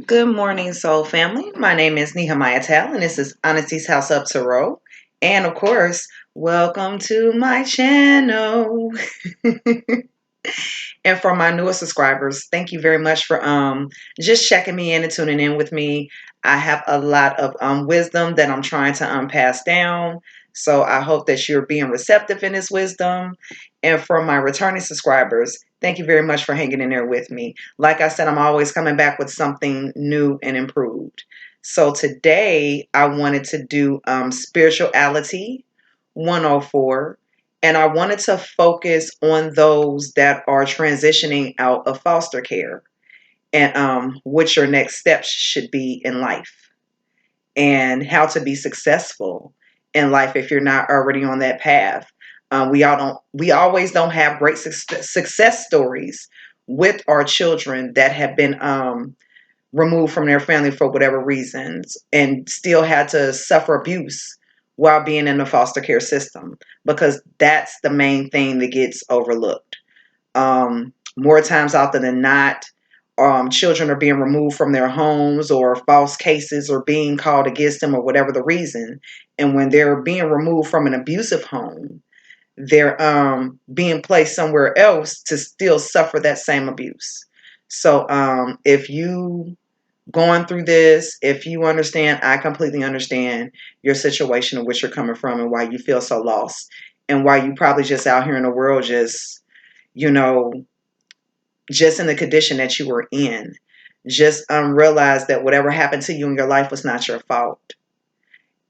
Good morning, Soul Family. My name is Nehemiah Tal, and this is Honesty's House Up to Row. And of course, welcome to my channel. And for my newest subscribers, thank you very much for just checking me in and tuning in with me. I have a lot of wisdom that I'm trying to pass down. So I hope that you're being receptive in this wisdom. And for my returning subscribers, thank you very much for hanging in there with me. Like I said, I'm always coming back with something new and improved. So today I wanted to do spirituality 104, and I wanted to focus on those that are transitioning out of foster care and what your next steps should be in life and how to be successful in life if you're not already on that path. We always don't have great success stories with our children that have been removed from their family for whatever reasons and still had to suffer abuse while being in the foster care system, because that's the main thing that gets overlooked. More times often than not, children are being removed from their homes, or false cases are being called against them, or whatever the reason. And when they're being removed from an abusive home, they're being placed somewhere else to still suffer that same abuse. So if you going through this, if you understand, I completely understand your situation and where you're coming from and why you feel so lost and why you probably just out here in the world just, you know, just in the condition that you were in. Just realize that whatever happened to you in your life was not your fault.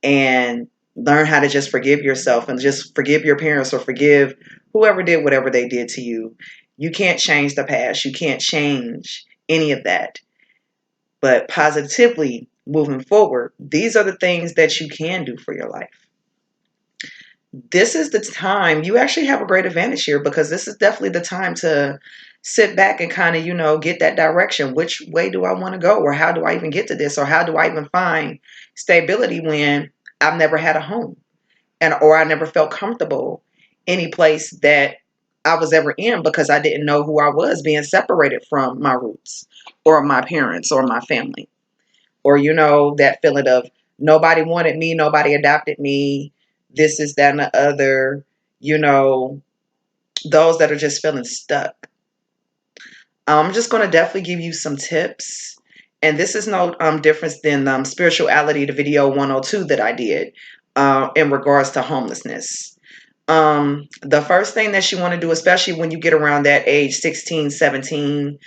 And learn how to just forgive yourself and just forgive your parents or forgive whoever did whatever they did to you. You can't change the past. You can't change any of that. But positively moving forward, these are the things that you can do for your life. This is the time. You actually have a great advantage here, because this is definitely the time to sit back and kind of, get that direction. Which way do I want to go? Or how do I even get to this? Or how do I even find stability when I've never had a home, or I never felt comfortable any place that I was ever in, because I didn't know who I was, being separated from my roots or my parents or my family. Or, that feeling of nobody wanted me, nobody adopted me, this is that and the other, you know, those that are just feeling stuck. I'm just going to definitely give you some tips. And this is no difference than spirituality, the video 102 that I did in regards to homelessness. The first thing that you want to do, especially when you get around that age, 16, 17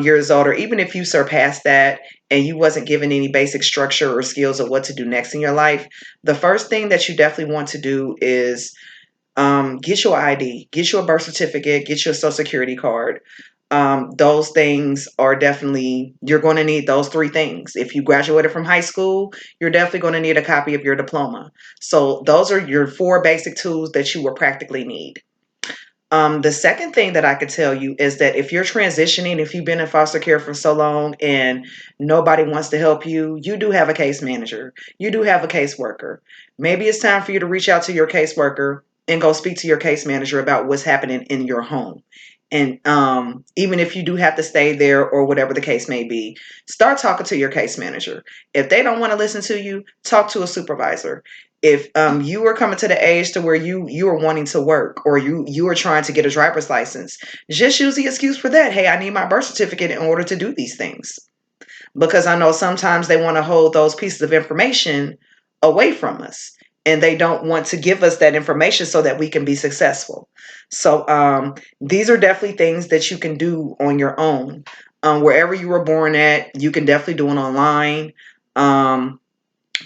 years old, or even if you surpass that and you wasn't given any basic structure or skills of what to do next in your life, the first thing that you definitely want to do is get your ID, get your birth certificate, get your social security card. Those things are definitely, you're going to need those three things. If you graduated from high school, you're definitely going to need a copy of your diploma. So those are your four basic tools that you will practically need. The second thing that I could tell you is that if you're transitioning, if you've been in foster care for so long and nobody wants to help you, you do have a case manager. You do have a caseworker. Maybe it's time for you to reach out to your caseworker and go speak to your case manager about what's happening in your home. And even if you do have to stay there or whatever the case may be, start talking to your case manager. If they don't want to listen to you, talk to a supervisor. If you are coming to the age to where you are wanting to work, or you are trying to get a driver's license, just use the excuse for that. Hey, I need my birth certificate in order to do these things. Because I know sometimes they want to hold those pieces of information away from us, and they don't want to give us that information so that we can be successful. So these are definitely things that you can do on your own. Wherever you were born at, you can definitely do it online.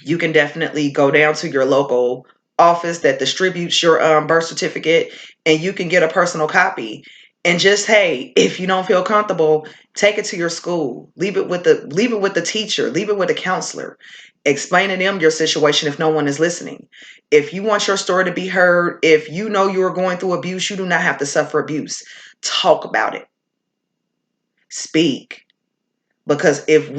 You can definitely go down to your local office that distributes your birth certificate, and you can get a personal copy. And just, hey, if you don't feel comfortable, take it to your school. Leave it with the teacher. Leave it with a counselor. Explain to them your situation if no one is listening. If you want your story to be heard, if you know you are going through abuse, you do not have to suffer abuse. Talk about it. Speak. Because if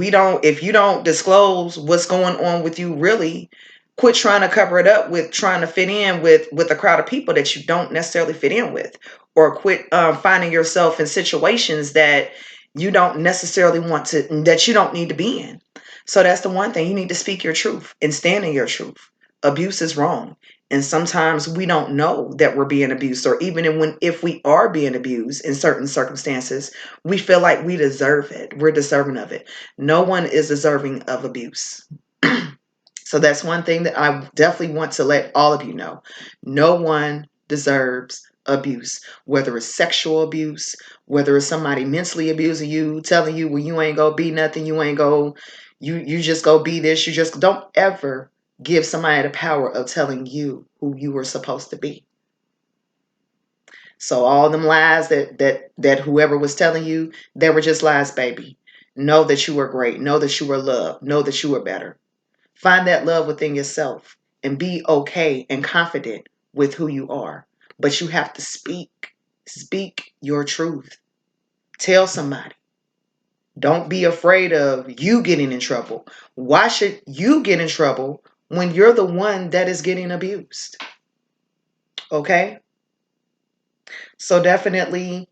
you don't disclose what's going on with you, really, quit trying to cover it up with trying to fit in with a crowd of people that you don't necessarily fit in with, or quit finding yourself in situations that you don't necessarily want to, that you don't need to be in. So that's the one thing. You need to speak your truth and stand in your truth. Abuse is wrong. And sometimes we don't know that we're being abused, or even if we are being abused in certain circumstances, we feel like we deserve it. We're deserving of it. No one is deserving of abuse. So that's one thing that I definitely want to let all of you know. No one deserves abuse, whether it's sexual abuse, whether it's somebody mentally abusing you, telling you, well, you ain't gonna be nothing, you ain't go, you just go be this. You just don't ever give somebody the power of telling you who you were supposed to be. So all them lies that whoever was telling you, they were just lies, baby. Know that you were great. Know that you were loved. Know that you were better. Find that love within yourself and be okay and confident with who you are. But you have to speak your truth. Tell somebody. Don't be afraid of you getting in trouble. Why should you get in trouble when you're the one that is getting abused? Okay? So definitely,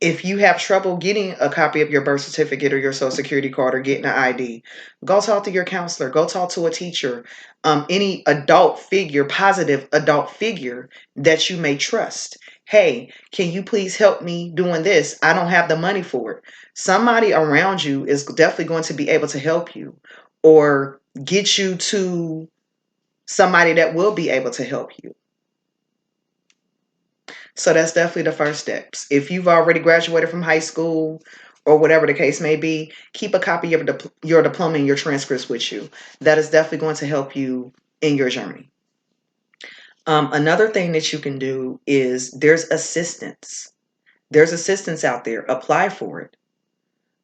if you have trouble getting a copy of your birth certificate or your social security card or getting an ID, go talk to your counselor, go talk to a teacher, any adult figure, positive adult figure that you may trust. Hey, can you please help me doing this? I don't have the money for it. Somebody around you is definitely going to be able to help you or get you to somebody that will be able to help you. So that's definitely the first steps. If you've already graduated from high school or whatever the case may be, keep a copy of your diploma and your transcripts with you. That is definitely going to help you in your journey. Another thing that you can do is there's assistance. There's assistance out there. Apply for it.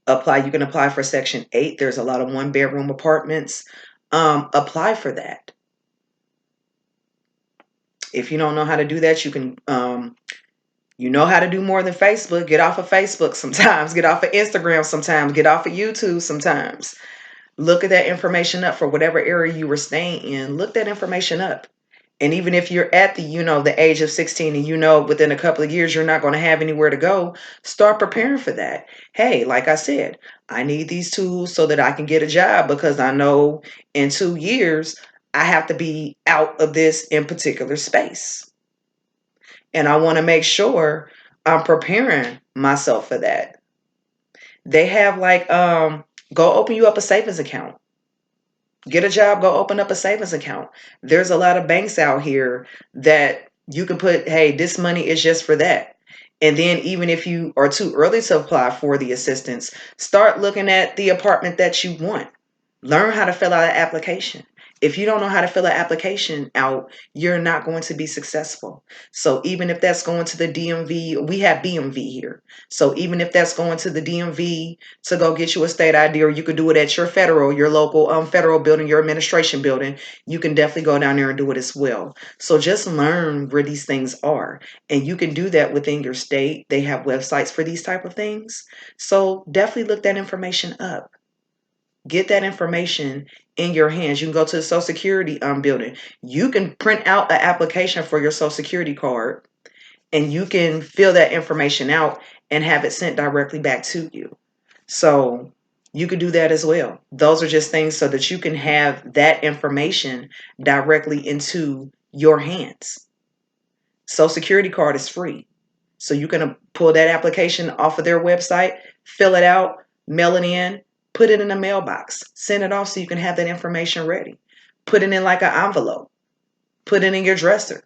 Apply. You can apply for Section 8. There's a lot of one-bedroom apartments. Apply for that. If you don't know how to do that, you can you know how to do more than Facebook. Get off of Facebook sometimes. Get off of Instagram sometimes. Get off of YouTube sometimes. Look at that information up for whatever area you were staying in. Look that information up. And even if you're at the age of 16 and within a couple of years you're not going to have anywhere to go, start preparing for that. Hey, like I said, I need these tools so that I can get a job because I know in 2 years I have to be out of this in particular space. And I want to make sure I'm preparing myself for that. They have go open you up a savings account. Get a job, go open up a savings account. There's a lot of banks out here that you can put, hey, this money is just for that. And then even if you are too early to apply for the assistance, start looking at the apartment that you want. Learn how to fill out an application. If you don't know how to fill an application out, you're not going to be successful. So even if that's going to the DMV, we have BMV here. So even if that's going to the DMV to go get you a state ID, or you could do it at your local federal building, your administration building, you can definitely go down there and do it as well. So just learn where these things are. And you can do that within your state. They have websites for these type of things. So definitely look that information up. Get that information in your hands. You can go to the Social Security building. You can print out an application for your Social Security card and you can fill that information out and have it sent directly back to you. So you could do that as well. Those are just things so that you can have that information directly into your hands. Social Security card is free. So you can pull that application off of their website, fill it out, mail it in, put it in a mailbox, send it off so you can have that information ready. Put it in like an envelope, put it in your dresser.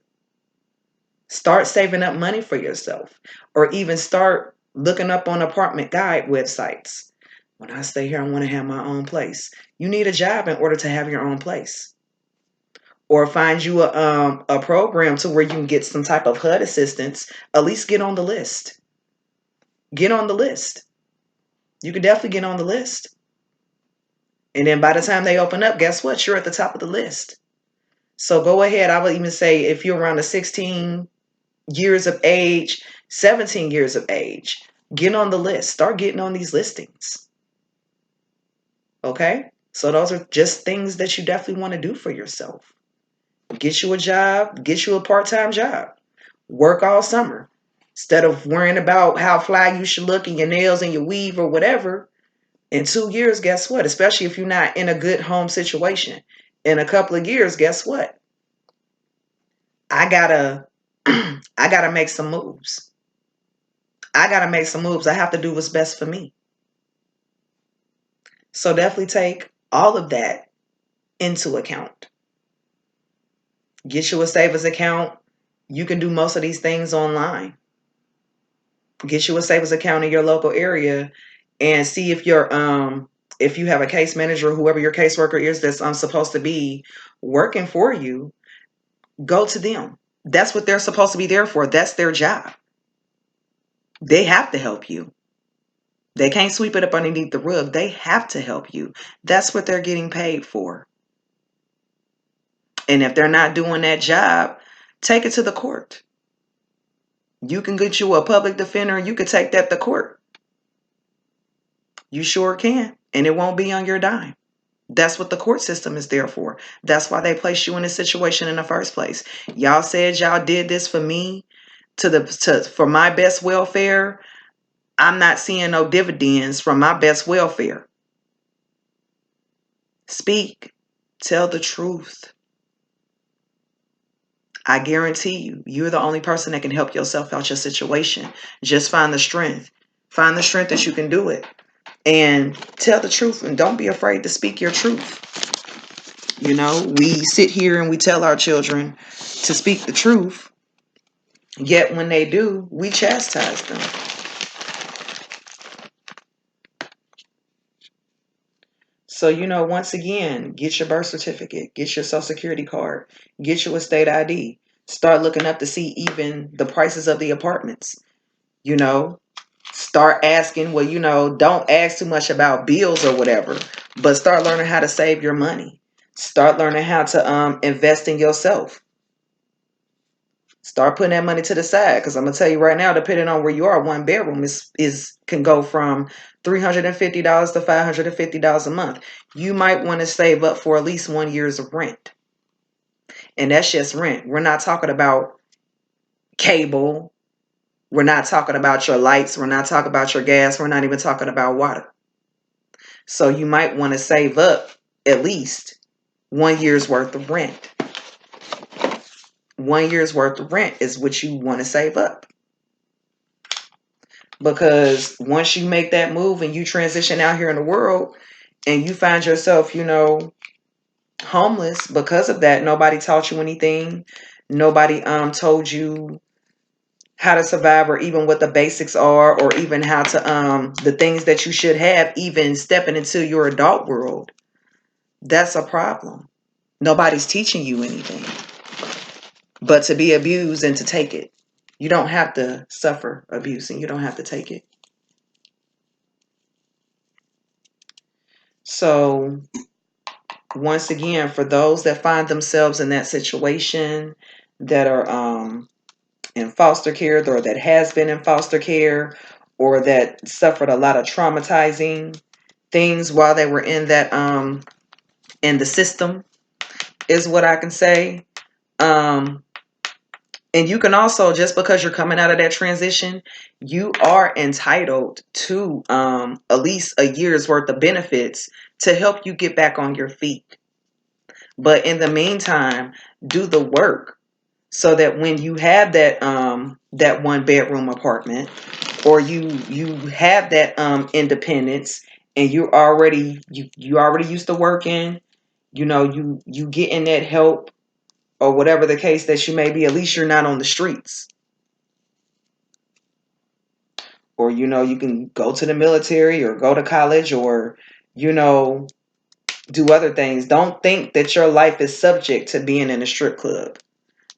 Start saving up money for yourself, or even start looking up on apartment guide websites. When I stay here, I want to have my own place. You need a job in order to have your own place. Or find you a program to where you can get some type of HUD assistance. At least get on the list. Get on the list. You can definitely get on the list. And then by the time they open up, guess what? You're at the top of the list. So go ahead. I would even say if you're around the 16 years of age, 17 years of age, get on the list. Start getting on these listings. Okay? So those are just things that you definitely want to do for yourself. Get you a job, get you a part-time job. Work all summer. Instead of worrying about how fly you should look in your nails and your weave or whatever, in 2 years, guess what? Especially if you're not in a good home situation, in a couple of years, guess what? I gotta I gotta make some moves. I gotta make some moves. I have to do what's best for me. So definitely take all of that into account. Get you a savings account. You can do most of these things online. Get you a savings account in your local area and see if you have a case manager, whoever your caseworker is that's supposed to be working for you, go to them. That's what they're supposed to be there for. That's their job. They have to help you. They can't sweep it up underneath the rug. They have to help you. That's what they're getting paid for. And if they're not doing that job, take it to the court. You can get you a public defender and you can take that to court. You sure can. And it won't be on your dime. That's what the court system is there for. That's why they placed you in this situation in the first place. Y'all said y'all did this for me for my best welfare. I'm not seeing no dividends from my best welfare. Speak. Tell the truth. I guarantee you, you're the only person that can help yourself out your situation. Just find the strength. Find the strength that you can do it. And tell the truth. And don't be afraid to speak your truth. You know, we sit here and we tell our children to speak the truth. Yet when they do, we chastise them. So, once again, get your birth certificate, get your social security card, get your state ID. Start looking up to see even the prices of the apartments. Start asking, don't ask too much about bills or whatever, but start learning how to save your money. Start learning how to invest in yourself. Start putting that money to the side, because I'm gonna tell you right now, depending on where you are, one bedroom can go from $350 to $550 a month. You might want to save up for at least 1 year's of rent, and that's just rent. We're not talking about cable. We're not talking about your lights. We're not talking about your gas. We're not even talking about water. So you might want to save up at least 1 year's worth of rent. 1 year's worth of rent is what you want to save up. Because once you make that move and you transition out here in the world and you find yourself, homeless because of that, nobody taught you anything. Nobody told you how to survive, or even what the basics are, or even how to the things that you should have, even stepping into your adult world. That's a problem. Nobody's teaching you anything but to be abused and to take it. You don't have to suffer abuse and you don't have to take it. So once again, for those that find themselves in that situation, that are in foster care, or that has been in foster care, or that suffered a lot of traumatizing things while they were in that in the system, is what I can say. And you can also, just because you're coming out of that transition, you are entitled to at least a year's worth of benefits to help you get back on your feet. But in the meantime, do the work so that when you have that that 1 bedroom apartment, or you have that independence, and you already used to working, you getting that help, or whatever the case that you may be, at least you're not on the streets. Or, you can go to the military or go to college, or, do other things. Don't think that your life is subject to being in a strip club.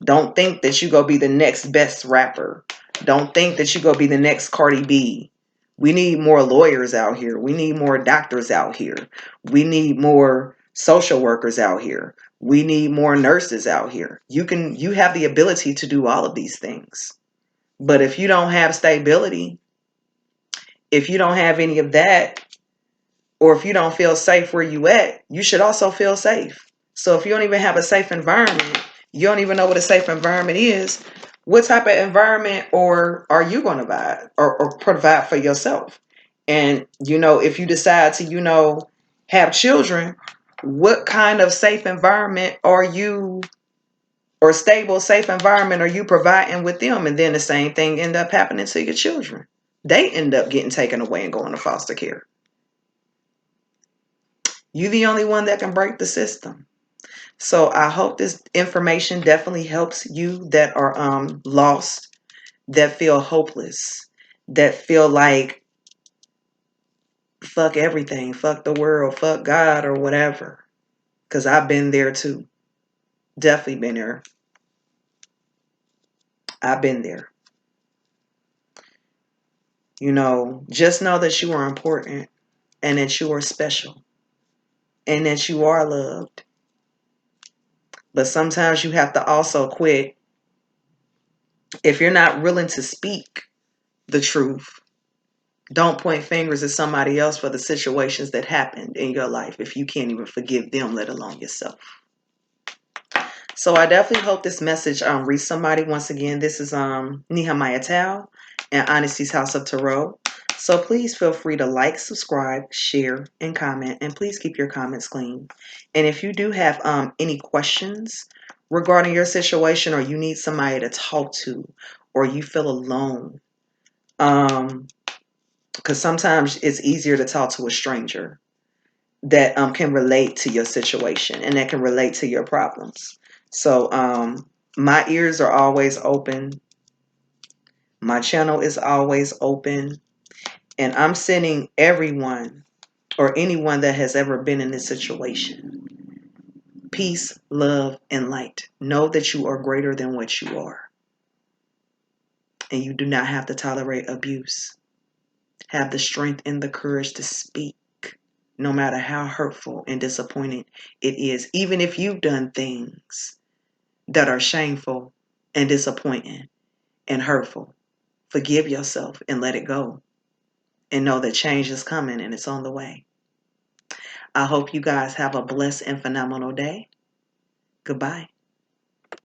Don't think that you go be the next best rapper. Don't think that you go be the next Cardi B. We need more lawyers out here. We need more doctors out here. We need more social workers out here. We need more nurses out here. You have the ability to do all of these things. But if you don't have stability, if you don't have any of that, or if you don't feel safe where you at, you should also feel safe. So if you don't even have a safe environment, you don't even know what a safe environment is, What type of environment or are you going to buy or provide for yourself? And if you decide to have children, what kind of safe environment are you, or stable safe environment are you providing with them? And then the same thing end up happening to your children. They end up getting taken away and going to foster care. You the only one that can break the system. So I hope this information definitely helps you that are lost, that feel hopeless, that feel like fuck everything, fuck the world, fuck God or whatever. Because I've been there too. Definitely been there. I've been there. Just know that you are important and that you are special and that you are loved. But sometimes you have to also quit if you're not willing to speak the truth. Don't point fingers at somebody else for the situations that happened in your life if you can't even forgive them, let alone yourself. So I definitely hope this message reach somebody. Once again, this is Nehemiah Tao and Honesty's House of Tarot. So please feel free to like, subscribe, share, and comment. And please keep your comments clean. And if you do have any questions regarding your situation, or you need somebody to talk to, or you feel alone, because sometimes it's easier to talk to a stranger that can relate to your situation and that can relate to your problems. So my ears are always open. My channel is always open. And I'm sending everyone or anyone that has ever been in this situation peace, love, and light. Know that you are greater than what you are. And you do not have to tolerate abuse. Have the strength and the courage to speak, no matter how hurtful and disappointing it is. Even if you've done things that are shameful and disappointing and hurtful, forgive yourself and let it go. And know that change is coming and it's on the way. I hope you guys have a blessed and phenomenal day. Goodbye.